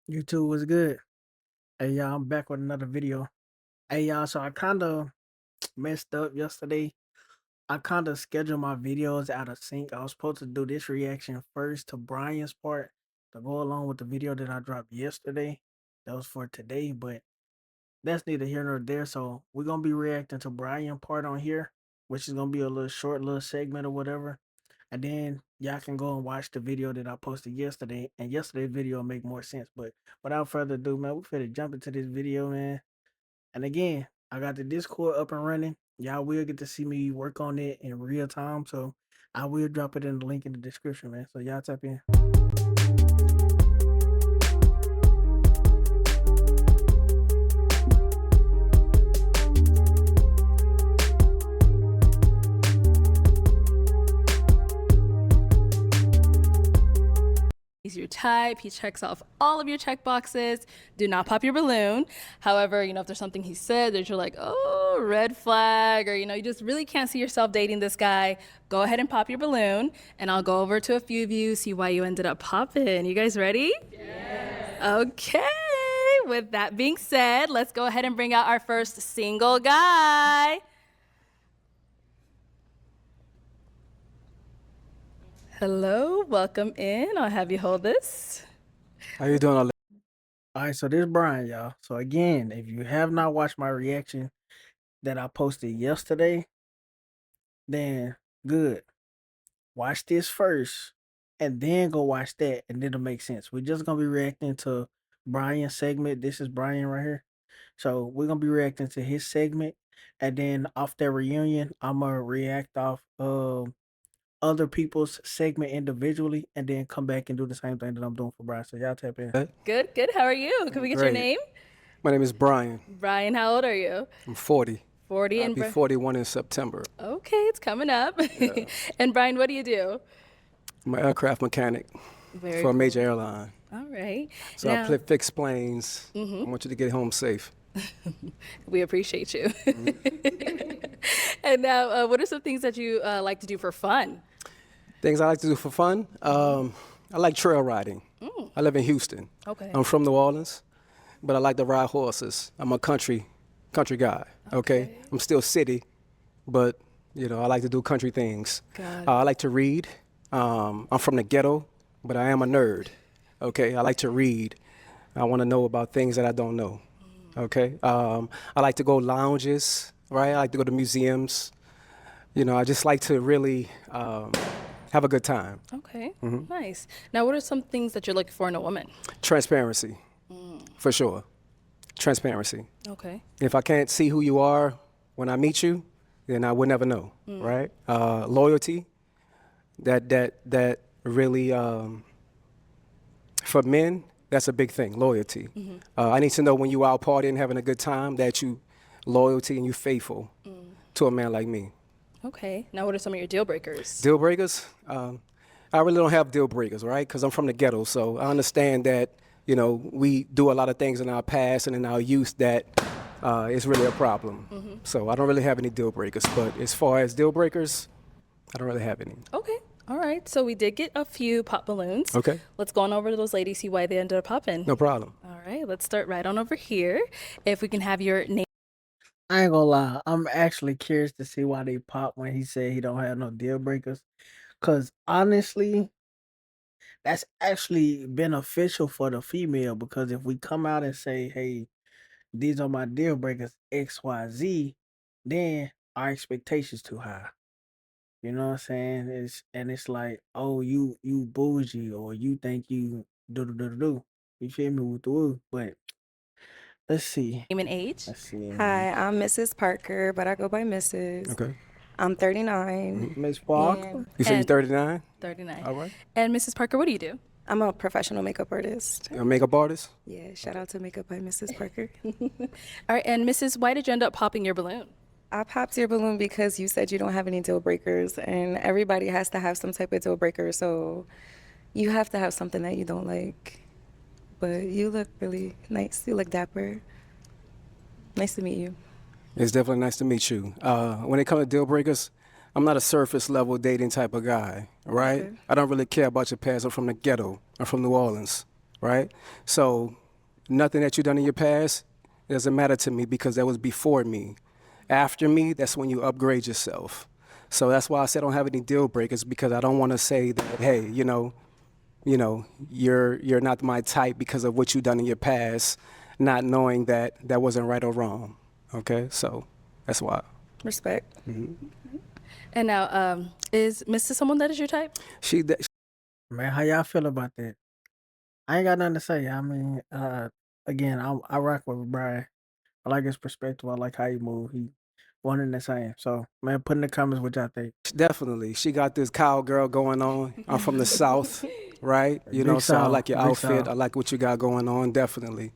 YouTube was good. Hey y'all, I'm back with another video. Hey y'all, so I kind of messed up yesterday. I kind of scheduled my videos out of sync. I was supposed to do this reaction first to Brian's part to go along with the video that I dropped yesterday. That was for today, but that's neither here nor there. So we're gonna be reacting to Brian part on here, which is gonna be a little short little segment or whatever. And then y'all can go and watch the video that I posted yesterday. And yesterday's video will make more sense. But without further ado, man, we finna jump into this video, man. And again, I got the Discord up and running. Y'all will get to see me work on it in real time. So I will drop it in the link in the description, man. So y'all tap in. He's your type. He checks off all of your check boxes. Do not pop your balloon. However, if there's something he said that you're like, oh, red flag, or, you just really can't see yourself dating this guy, go ahead and pop your balloon. And I'll go over to a few of you, see why you ended up popping. You guys ready? Yes. Okay. With that being said, let's go ahead and bring out our first single guy. Hello, welcome in. I'll have you hold this. How you doing? All right, so this is Brian, y'all. So again, if you have not watched my reaction that I posted yesterday, then good. Watch this first and then go watch that, and it'll make sense. We're just gonna be reacting to Brian's segment. This is Brian right here. So we're gonna be reacting to his segment, and then off that reunion, I'm gonna react off other people's segment individually, and then come back and do the same thing that I'm doing for Brian. So y'all tap in. Good, good. How are you? Can we get your name? My name is Brian. Brian, how old are you? I'm 40. 40 I'll and be 41 in September. Okay, it's coming up. Yeah. And Brian, what do you do? I'm an aircraft mechanic for a major airline. All right. So now, I fix planes. I want you to get home safe. we appreciate you. And now, what are some things that you like to do for fun? Things I like to do for fun? I like trail riding. I live in Houston. Okay. I'm from New Orleans, but I like to ride horses. I'm a country guy, okay? I'm still city, but, I like to do country things. I like to read. I'm from the ghetto, but I am a nerd, okay? I like to read. I want to know about things that I don't know, okay? I like to go lounges, right? I like to go to museums. I just like to really have a good time. Okay, nice. Now, what are some things that you're looking for in a woman? Transparency, for sure. Transparency. Okay. If I can't see who you are when I meet you, then I would never know, right? Loyalty, that really, for men, that's a big thing, loyalty. I need to know when you out partying, having a good time, that you loyalty and you faithful to a man like me. Okay. Now, what are some of your deal breakers? Deal breakers? I really don't have deal breakers, right? Because I'm from the ghetto, so I understand that, we do a lot of things in our past and in our youth that is really a problem. So I don't really have any deal breakers. But as far as deal breakers, I don't really have any. Okay. All right. So we did get a few pop balloons. Okay. Let's go on over to those ladies, see why they ended up popping. No problem. All right. Let's start right on over here. If we can have your name. I ain't gonna lie, I'm actually curious to see why they pop when he said he don't have no deal breakers. Cause honestly, that's actually beneficial for the female, because if we come out and say, hey, these are my deal breakers, XYZ, then our expectations too high. You know what I'm saying? It's like, oh, you bougie, or you think you do. You feel me with the woo? But let's see. Name and age. Let's see. Hi, I'm Mrs. Parker, but I go by Mrs. Okay. I'm 39. Miss Parker. You said you're 39? 39. All right. And Mrs. Parker, what do you do? I'm a professional makeup artist. You're a makeup artist? Yeah, shout out to Makeup by Mrs. Parker. All right. And Mrs., why did you end up popping your balloon? I popped your balloon because you said you don't have any deal breakers, and everybody has to have some type of deal breaker, so you have to have something that you don't like. But you look really nice. You look dapper. Nice to meet you. It's definitely nice to meet you. When it comes to deal breakers, I'm not a surface level dating type of guy, right? Okay. I don't really care about your past. I'm from the ghetto. I'm from New Orleans, right? So nothing that you done in your past doesn't matter to me because that was before me. After me, that's when you upgrade yourself. So that's why I said I don't have any deal breakers because I don't want to say that, hey, you're not my type because of what you done in your past, not knowing that that wasn't right or wrong. Okay, so that's why. Respect. And now, is Mr. someone that is your type? She Man, how y'all feel about that? I ain't got nothing to say. I mean, again, I rock with Brian. I like his perspective. I like how he move. He one and the same. So, man, put in the comments what y'all think. definitely she got this cowgirl going on. I'm from the South, right? Big So I South, like your Big outfit. South. I like what you got going on. Definitely.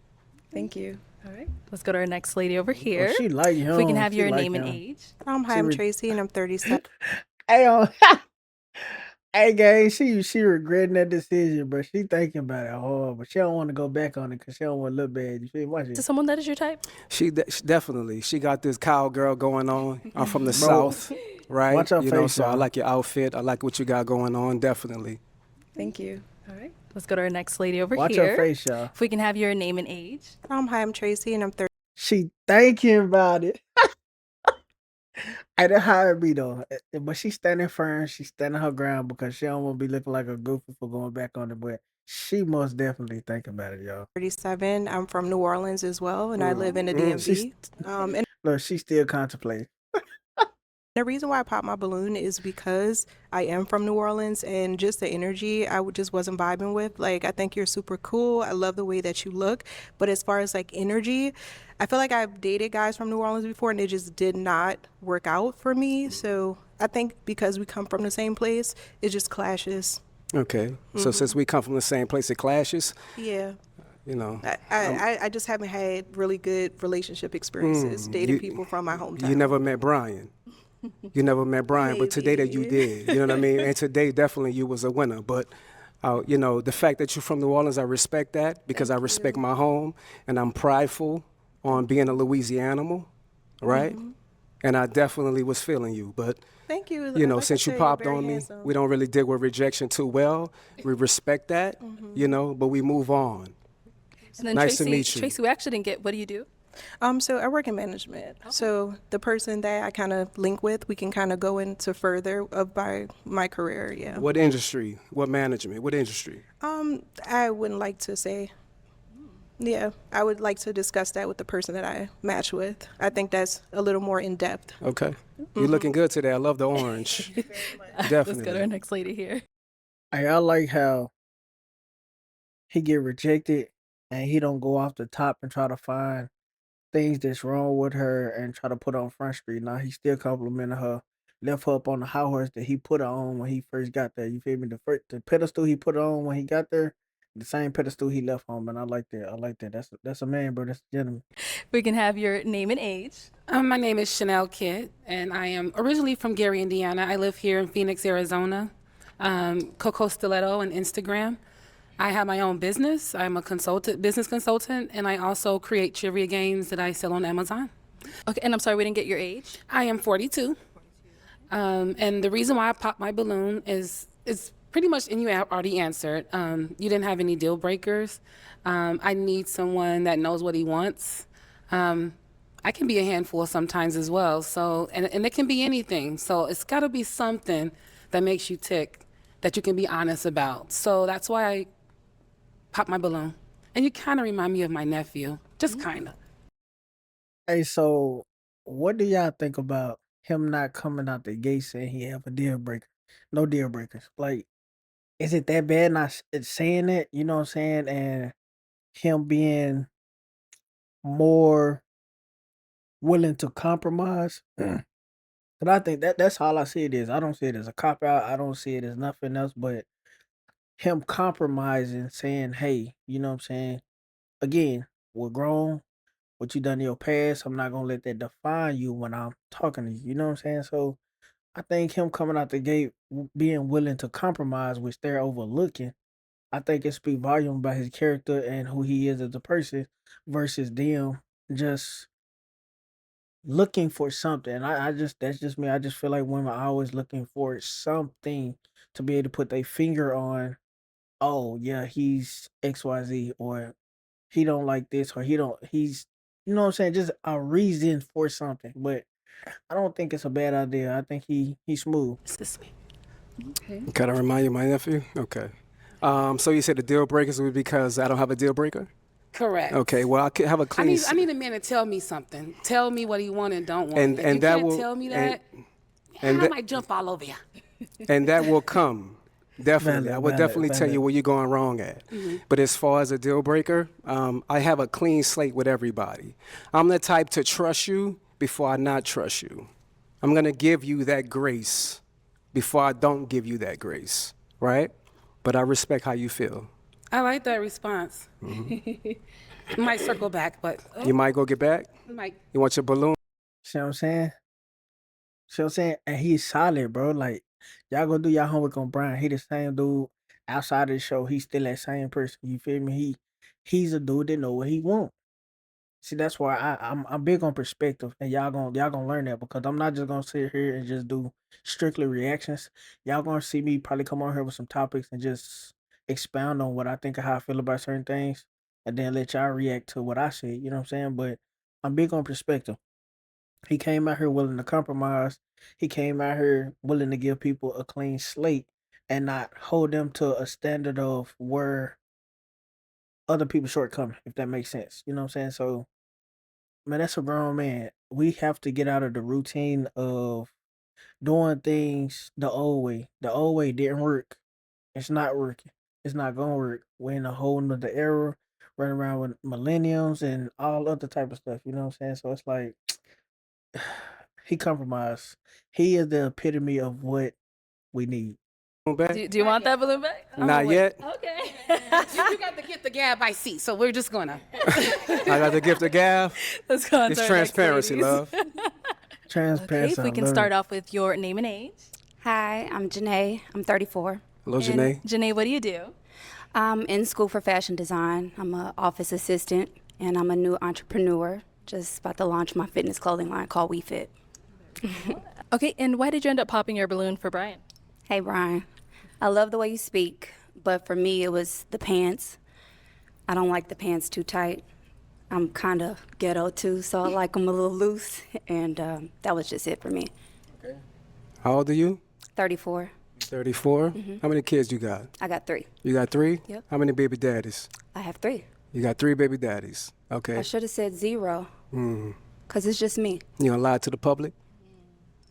Thank you. All right. Let's go to our next lady over Oh, here. she like If we can him. have She your like name and him. age. Hi, She I'm re- Tracy, and I'm 37. Hey, hey, gang. She regretting that decision, but she thinking about it hard. But she don't want to go back on it because she don't want to look bad. You feel me? Watch Is it, someone that is your type? Definitely she got this cowgirl going on. I'm from the bro. South, right? Watch her face, So I y'all. like your outfit. I like what you got going on. Definitely. Thank you. All right. Let's go to our next lady over Watch her here. face, y'all. If we can have your name and age. Hi, I'm Tracy, and I'm 30. She thinking about it. Hey, that hired me though. But she's standing firm. She's standing her ground because she don't want to be looking like a goofy for going back on it. But she most definitely thinking about it, y'all. 37. I'm from New Orleans as well, and I live in the She's DMV. And look, she's still contemplating. the reason why I popped my balloon is because I am from New Orleans, and just the energy just wasn't vibing with. Like, I think you're super cool. I love the way that you look. But as far as like energy, I feel like I've dated guys from New Orleans before, and it just did not work out for me. So I think because we come from the same place, it just clashes. Okay. So since we come from the same place, it clashes. Yeah. You know, I just haven't had really good relationship experiences dating people from my hometown. you never met Brian. You never met Brian, but today that you Maybe. did. You know what I mean? And today definitely you was a winner. But the fact that you're from New Orleans, I respect that because I respect my home and I'm prideful on being a Louisianimal, right? And I definitely was feeling you. But Thank you. you know, Like I since you said, you're popped very on me, handsome. we don't really deal with rejection too well. We respect that, but we move on. And then Nice to Tracy, meet you. Tracy, we actually didn't get what do you do? So I work in management. So the person that I kind of link with, we can kind of go into further of my career. Yeah. What industry? What management? What industry? I wouldn't like to say. Yeah, I would like to discuss that with the person that I match with. I think that's a little more in depth. Okay. You're looking good today. I love the orange. Let's go to Definitely. our next lady here. Hey, I like how he get rejected and he don't go off the top and try to find things that's wrong with her and try to put her on Front Street. Now he still complimenting her, left her up on the high horse that he put her on when he first got there. You feel me? The pedestal he put her on when he got there, the same pedestal he left on. Man, I like that. I like that. That's a man, bro. That's a gentleman. We can have your name and age. My name is Chanel Kidd, and I am originally from Gary, Indiana. I live here in Phoenix, Arizona. Coco Stiletto on Instagram. I have my own business. I'm a business consultant, and I also create trivia games that I sell on Amazon. Okay, and I'm sorry we didn't get your age. I am 42. And the reason why I popped my balloon is pretty much, and you already answered. You didn't have any deal breakers. I need someone that knows what he wants. I can be a handful sometimes as well. So, and it can be anything. So it's got to be something that makes you tick, that you can be honest about. So that's why I popped my balloon. And you kind of remind me of my nephew, just kind of. Hey, so what do y'all think about him not coming out the gate saying he have a deal breaker? No deal breakers. Like, is it that bad not saying it? You know what I'm saying? And him being more willing to compromise. But I think that's all I see it is. I don't see it as a cop out. I don't see it as nothing else but him compromising, saying, "Hey, you know what I'm saying? Again, we're grown. What you done in your past, I'm not gonna let that define you when I'm talking to you. You know what I'm saying? So I think him coming out the gate, being willing to compromise, which they're overlooking, I think it speaks volume about his character and who he is as a person, versus them just looking for something. I just that's just me. I just feel like women are always looking for something to be able to put their finger on oh yeah, he's XYZ, or he don't like this, or he's, you know what I'm saying, just a reason for something. But I don't think it's a bad idea. I think he's smooth. It's this way. Okay. Kind of remind you of my nephew? Okay. So you said the deal breakers would be because I don't have a deal breaker? Correct. Okay, well, I could have a I clean... need a man to tell me something. Tell me what he want and don't want. And- If and you that can't will- tell me and- that, and I that- might jump all over you. And that will come. Definitely. Valid, I would valid, definitely tell valid. you where you're going wrong at. But as far as a deal breaker, I have a clean slate with everybody. I'm the type to trust you before I not trust you. I'm going to give you that grace before I don't give you that grace, right? But I respect how you feel. I like that response. Might circle back, but You might go get back? might. You want your balloon? See what I'm saying? See what I'm saying? And he's solid, bro. Like, y'all go do y'all homework on Brian. He the same dude outside of the show. He's still that same person. You feel me? He's a dude that know what he want. See, that's why I'm big on perspective, and y'all gonna learn that, because I'm not just gonna sit here and just do strictly reactions. Y'all gonna see me probably come on here with some topics and just expound on what I think of how I feel about certain things, and then let y'all react to what I said. You know what I'm saying? But I'm big on perspective. He came out here willing to compromise. He came out here willing to give people a clean slate and not hold them to a standard of where other people shortcoming, if that makes sense. You know what I'm saying? So, man, that's a grown man. We have to get out of the routine of doing things the old way. The old way didn't work. It's not working. It's not gonna work. We're in a whole nother era, running around with millenniums and all other type of stuff. You know what I'm saying? So it's like he compromised. He is the epitome of what we need. Back? Do you want that balloon back? Not wait. yet. Okay. You got the gift, the gab I see, so we're just gonna. I got the gift of gab. Let's go on It's to our next transparency, ladies. love. Okay, Transparency. if we can start off with your name and age. Hi, I'm Janae. I'm 34. Hello, And Janae. Janae, what do you do? I'm in school for fashion design. I'm an office assistant, and I'm a new entrepreneur. Just about to launch my fitness clothing line called WeFit. Okay, and why did you end up popping your balloon for Brian? Hey, Brian. I love the way you speak, but for me, it was the pants. I don't like the pants too tight. I'm kind of ghetto too, so I like them a little loose, and that was just it for me. How old are you? 34. 34. How many kids you got? I got 3. You got 3? Yep. How many baby daddies? I have 3. You got 3 baby daddies. Okay. I should have said 0, because it's just me. You gonna lie to the public?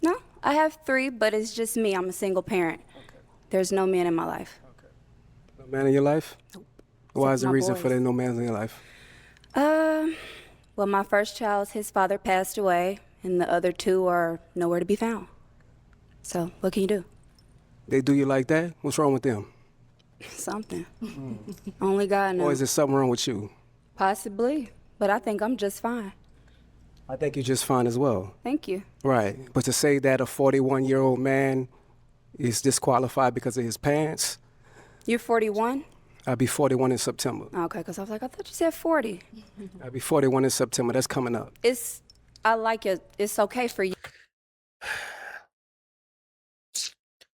No, I have 3, but it's just me. I'm a single parent. There's no man in my life. No man in your life? Nope. Why Except is the my reason boys. for there no man in your life? Well, my first child, his father passed away, and the other 2 are nowhere to be found. So, what can you do? They do you like that? What's wrong with them? Something. Only God knows. Or is there something wrong with you? Possibly, but I think I'm just fine. I think you're just fine as well. Thank you. Right. But to say that a 41-year-old man is disqualified because of his pants, You're 41? I'll be 41 in September. Okay, because I was like, I thought you said 40. I'll be 41 in September. That's coming up. I like it. It's okay for you.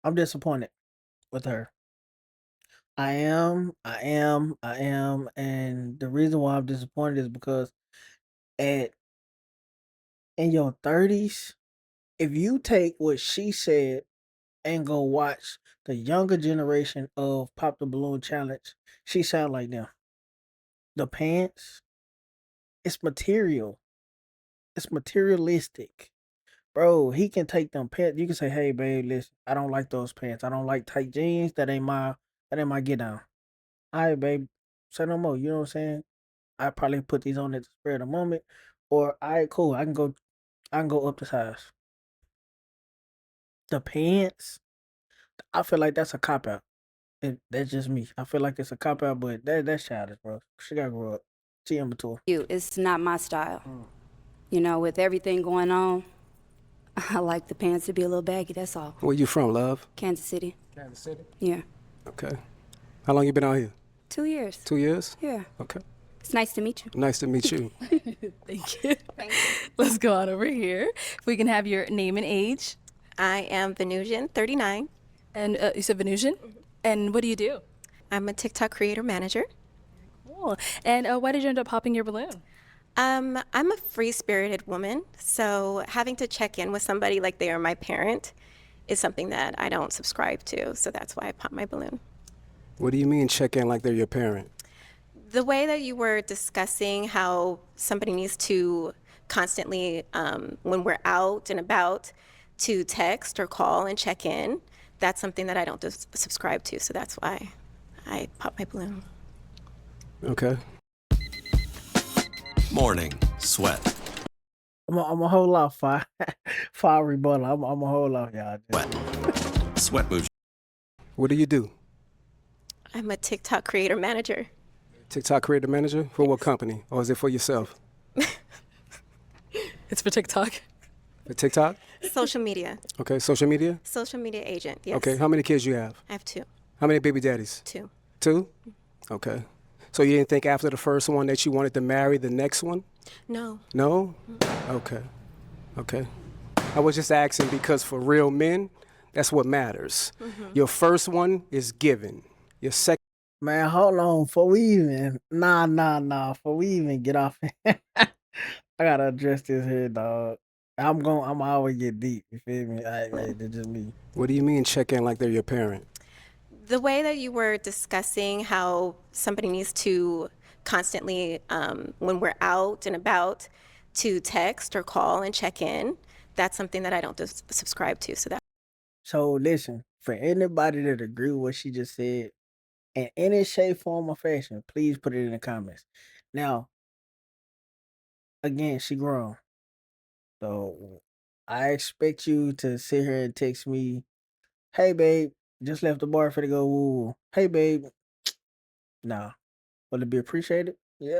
I'm disappointed with her. I am, and the reason why I'm disappointed is because at in your 30s, if you take what she said and go watch the younger generation of Pop the Balloon Challenge, she sound like them. The pants, it's material. It's materialistic. Bro, he can take them pants. You can say, hey babe, listen, I don't like those pants. I don't like tight jeans. That ain't my get down. All right, babe. Say no more. You know what I'm saying? I probably put these on at the spur of the moment. Or all right, cool. I can go up the size. The pants, I feel like that's a cop out. That's just me. I feel like it's a cop out, but that's childish, bro. She gotta grow up. She immature. It's not my style. You know, with everything going on, I like the pants to be a little baggy, that's all. Where you from, love? Kansas City. Kansas City. Yeah. Okay. How long you been out here? 2 years. 2 years? Yeah. Okay. It's nice to meet you. Nice to meet you. Thank you. Let's go on over here. If we can have your name and age. I am Venujian, 39. And you said Venusian? And what do you do? I'm a TikTok creator manager. Cool. And why did you end up popping your balloon? I'm a free-spirited woman, so having to check in with somebody like they are my parent is something that I don't subscribe to, so that's why I pop my balloon. What do you mean check in like they're your parent? The way that you were discussing how somebody needs to constantly, when we're out and about, to text or call and check in, that's something that I don't subscribe to, so that's why I pop my balloon. Okay. Morning sweat. I'm a whole lot fire rebuttal. I'm a whole lot, y'all. Sweat moves. What do you do? I'm a TikTok creator manager. TikTok creator manager? For what company? Or is it for yourself? It's for TikTok. For TikTok? Social media. Okay, social media? Social media agent, yes. Okay, how many kids you have? I have 2. How many baby daddies? 2. 2? Okay. So you didn't think after the first one that you wanted to marry the next one? No. No? Okay. Okay. I was just asking because for real men, that's what matters. Your first one is given. Your second. Man, hold on. Before we even before we even get off, I gotta address this here, dog. I'm always get deep. You feel me? That's just me. What do you mean check in like they're your parent? The way that you were discussing how somebody needs to constantly, when we're out and about, to text or call and check in, that's something that I don't subscribe to. So listen, for anybody that agree with what she just said, in any shape, form, or fashion, please put it in the comments. Now, again, she grown. So I expect you to sit here and text me, hey babe, just left the bar for to go woo. Hey babe. Nah. Will it be appreciated? Yeah.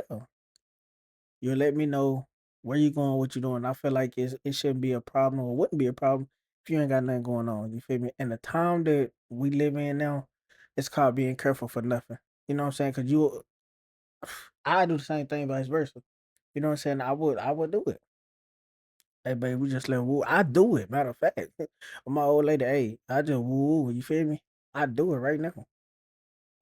You'll let me know where you going, what you doing. I feel like it shouldn't be a problem or wouldn't be a problem if you ain't got nothing going on. You feel me? And the time that we live in now, it's called being careful for nothing. You know what I'm saying? Cause I do the same thing, vice versa. You know what I'm saying? I would do it. Hey, babe, we just let woo. I do it. Matter of fact, my old lady, hey, I just woo. You feel me? I do it right now.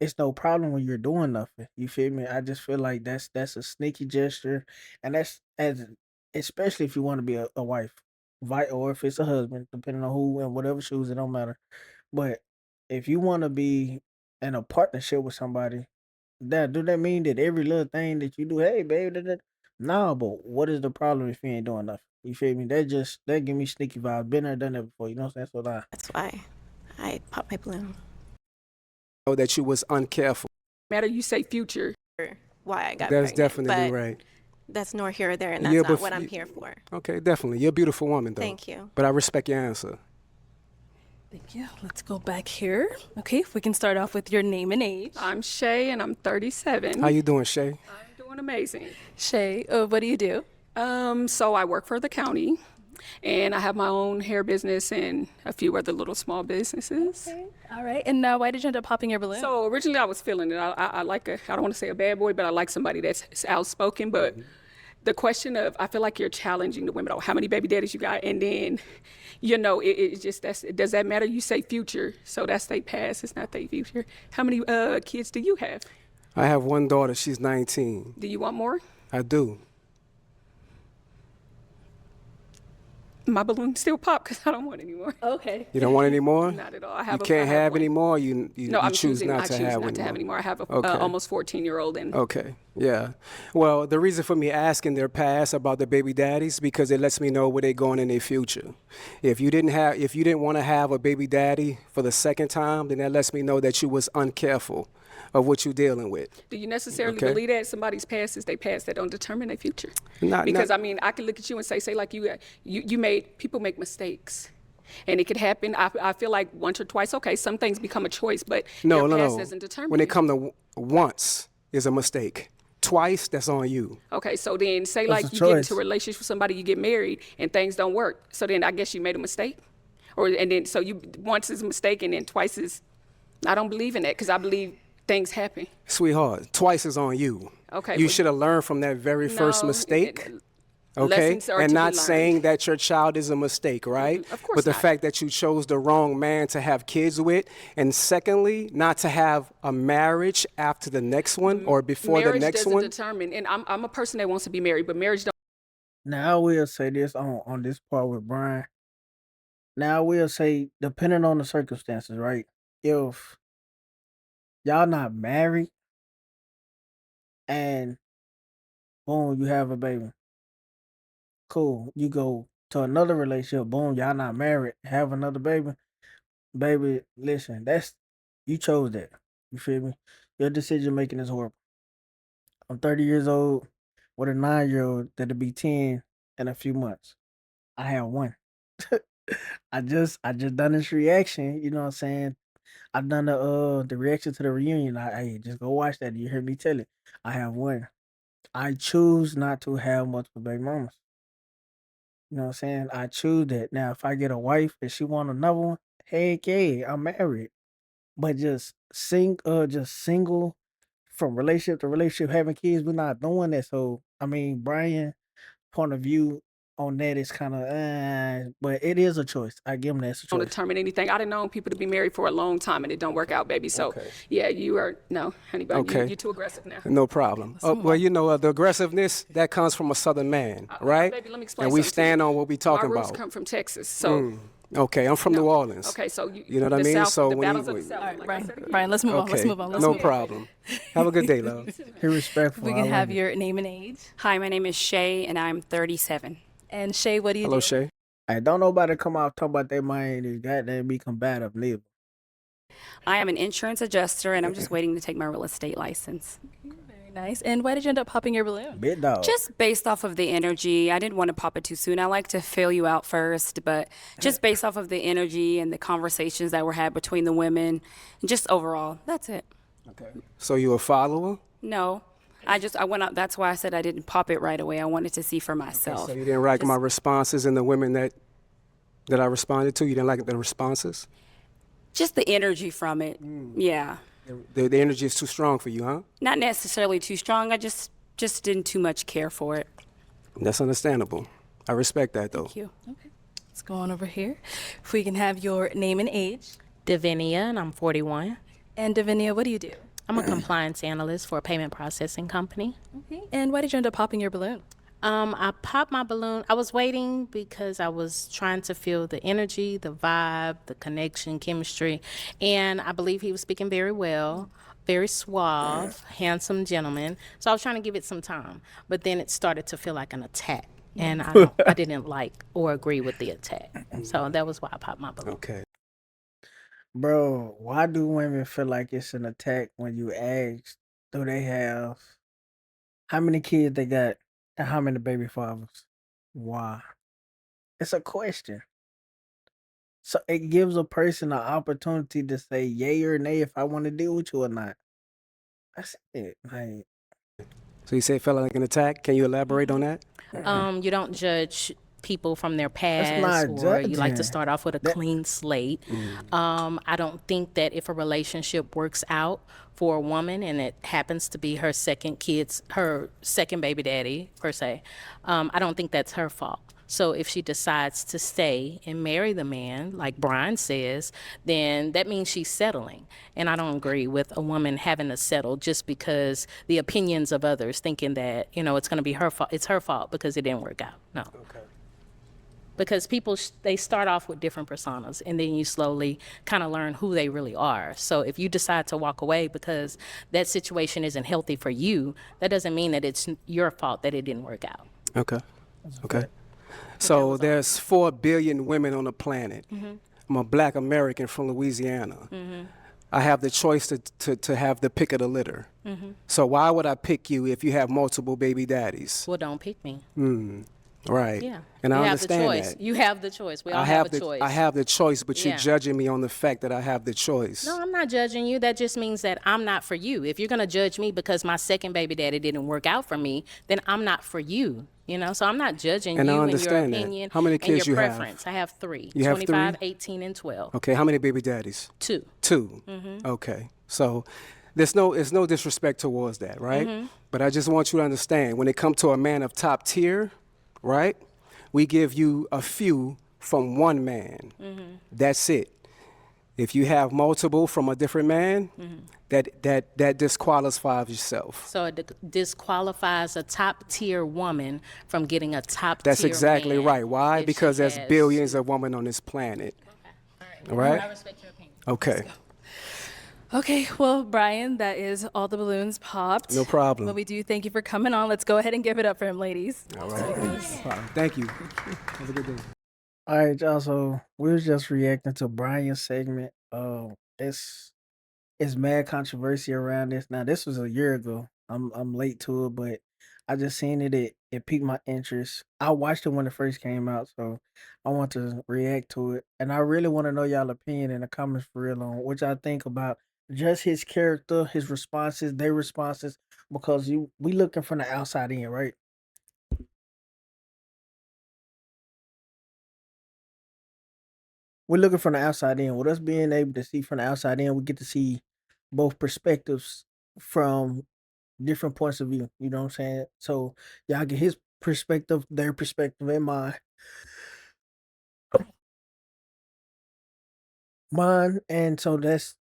It's no problem when you're doing nothing. You feel me? I just feel like that's a sneaky gesture, and that's as especially if you want to be a wife, or if it's a husband, depending on who and whatever shoes, it don't matter. But if you want to be in a partnership with somebody, do that mean that every little thing that you do, hey babe, no, but what is the problem if you ain't doing nothing? You feel me? That give me sneaky vibes. Been there, done that before. You know what I'm saying? So That's why I pop my balloon. Know that you was uncareful. Matter you say future. Why I got That's pregnant, definitely but right. that's nor here or there, and that's Yeah, not but what I'm here for. Okay, definitely. You're a beautiful woman, though. Thank you. But I respect your answer. Thank you. Let's go back here. Okay, if we can start off with your name and age. I'm Shay, and I'm 37. How you doing, Shay? I'm doing amazing. Shay, what do you do? So I work for the county, and I have my own hair business and a few other little small businesses. Okay. All right. And why did you end up popping your balloon? So originally I was feeling it. I like I don't want to say a bad boy, but I like somebody that's outspoken. But the question of, I feel like you're challenging the women. Oh, how many baby daddies you got? And then, it just, does that matter? You say future, so that's their past. It's not their future. How many kids do you have? I have one daughter. She's 19. Do you want more? I do. My balloon still pop because I don't want any more. Okay. You don't want any more? Not at all. You can't have any more? You I'm choose choosing, not I to choose have not any to have more? any more. I have a Okay. almost 14-year-old and Okay, yeah. Well, the reason for me asking their past about the baby daddies, because it lets me know where they're going in their future. If you didn't want to have a baby daddy for the second time, then that lets me know that you was uncareful of what you're dealing with. do you necessarily Okay. believe that somebody's past is their past that don't determine their future? Not- Because not- I mean, I can look at you and say like people make mistakes. And it could happen. I feel like once or twice, okay, some things become a choice, but No, your no, past no. doesn't determine When you. it come to once is a mistake. Twice, that's on you. Okay, so then say That's like a you get choice. into a relationship with somebody, you get married, and things don't work. So then I guess you made a mistake, and then so you once is a mistake, and then twice is. I don't believe in that because I believe things happen. Sweetheart, twice is on you. Okay, You but- should have learned from that very first No, mistake. Okay, Lessons are and to be not learned. saying that your child is a mistake, right? Of course But the not. fact that you chose the wrong man to have kids with, and secondly, not to have a marriage after the next one or before the Marriage next doesn't one. determine, and I'm a person that wants to be married, but marriage don't Now I will say this on this part with Brian. Now I will say, depending on the circumstances, right? If y'all not married and boom, you have a baby, cool. You go to another relationship, boom, y'all not married, have another baby. Baby, listen, that's you chose that. You feel me? Your decision making is horrible. I'm 30 years old with a 9-year-old that'll be 10 in a few months. I have one. I just done this reaction, you know what I'm saying? I've done the reaction to the reunion. I just go watch that. You hear me tell it. I have one. I choose not to have multiple baby mamas. You know what I'm saying? I choose that. Now if I get a wife and she want another one, heck yeah, I'm married. But just single from relationship to relationship, having kids, we're not doing that. So I mean, Brian point of view on that is kind of, but it is a choice. I give him that as a choice. determine anything. I done known people to be married for a long time and it don't work out, baby. So yeah, you are no, honey bun. Okay. You're too aggressive now. No problem. Well, you know, the aggressiveness that comes from a Southern man, right? Baby, let me explain And we something to you. stand on what we talking My roots about. come from Texas, so Okay, I'm from New Orleans. okay, so You know what I the mean? South, So the when battles you, of the South. All right, like I Brian. said again. Brian, let's move on. Let's okay, move on. Let's no move on. problem. Have a good day, love. He respectful. We I can like have it. your name and age. Hi, my name is Shay, and I'm 37. And Shay, what do you Hello, do? Shay. Hey, don't nobody come out talk about their mind is goddamn be combative neither. I am an insurance adjuster, and I'm just waiting to take my real estate license. Very nice. And why did you end up popping your balloon? Big dog. Just based off of the energy, I didn't want to pop it too soon. I like to fill you out first, but just based off of the energy and the conversations that were had between the women, and just overall, that's it. Okay. So you a follower? No, I went out. That's why I said I didn't pop it right away. I wanted to see for myself. So you didn't like my responses and the women that I responded to? You didn't like the responses? Just the energy from it. Yeah. The energy is too strong for you, huh? Not necessarily too strong. I just didn't too much care for it. That's understandable. I respect that, though. Thank you. Okay. Let's go on over here. If we can have your name and age. Devenia, and I'm 41. And Devenia, what do you do? I'm a compliance analyst for a payment processing company. Okay. And why did you end up popping your balloon? I popped my balloon. I was waiting because I was trying to feel the energy, the vibe, the connection, chemistry. And I believe he was speaking very well, very suave, handsome gentleman. So I was trying to give it some time. But then it started to feel like an attack. And I didn't like or agree with the attack. So that was why I popped my balloon. Okay. Bro, why do women feel like it's an attack when you ask, do they have how many kids they got and how many baby fathers? Why? It's a question. So it gives a person an opportunity to say yay or nay if I want to deal with you or not. That's it. Like, So you say it felt like an attack. Can you elaborate on that? You don't judge people from their not past, or you like to judging. start off with a clean slate. I don't think that if a relationship works out for a woman and it happens to be her second baby daddy per se, I don't think that's her fault. So if she decides to stay and marry the man, like Brian says, then that means she's settling. And I don't agree with a woman having to settle just because the opinions of others thinking that, it's going to be her fault. It's her fault because it didn't work out. No. Okay. Because people, they start off with different personas, and then you slowly kind of learn who they really are. So if you decide to walk away because that situation isn't healthy for you, that doesn't mean that it's your fault that it didn't work out. Okay. Okay. So there's 4 billion women on the planet. I'm a black American from Louisiana. I have the choice to have the pick of the litter. So why would I pick you if you have multiple baby daddies? Well, don't pick me. Right. Yeah. And you I have understand the choice. that. You have the choice. We all I have have a choice. I have the choice, but you're Yeah. judging me on the fact that I have the choice. No, I'm not judging you. That just means that I'm not for you. If you're going to judge me because my second baby daddy didn't work out for me, then I'm not for you. So I'm not judging And I you and your understand that. opinion How many and kids your you have? preference. I have 3. You have 25, 3? 18, and 12. Okay, how many baby daddies? 2. 2. Okay. So it's no disrespect towards that, right? But I just want you to understand, when it comes to a man of top tier, right? We give you a few from one man. That's it. If you have multiple from a different man, that disqualifies yourself. So it disqualifies a top tier woman from getting a top That's tier exactly man right. Why? if she Because there's has billions two. of women on this planet. All right? I respect your opinion. Okay. Okay, well, Brian, that is all the balloons popped. No problem. But we do thank you for coming on. Let's go ahead and give it up for him, ladies. All right. No problem. Thank you. Have a good day. All right, y'all. So we was just reacting to Brian's segment. It's mad controversy around this. Now, this was a year ago. I'm late to it, but I just seen it. It piqued my interest. I watched it when it first came out, so I want to react to it. And I really want to know y'all opinion in the comments for real on what y'all think about just his character, his responses, their responses, because we looking from the outside in, right? We're looking from the outside in. With us being able to see from the outside in, we get to see both perspectives from different points of view. You know what I'm saying? So y'all get his perspective, their perspective, and mine, and so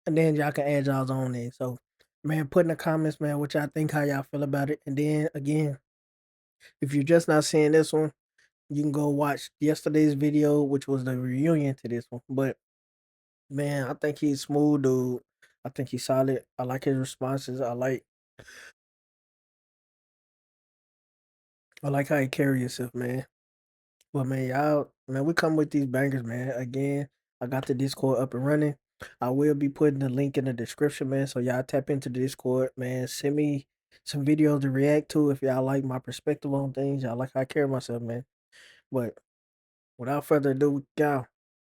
and then y'all can add y'all's own in. So, man, put in the comments, man, what y'all think, how y'all feel about it, and then again, if you're just not seeing this one, you can go watch yesterday's video, which was the reunion to this one. But man, I think he's smooth, dude. I think he's solid. I like his responses. I like how he carry himself, man. But man, y'all, man, we come with these bangers, man. Again, I got the Discord up and running. I will be putting the link in the description, man. So y'all tap into the Discord, man. Send me some videos to react to if y'all like my perspective on things. Y'all like how I carry myself, man. But without further ado, y'all.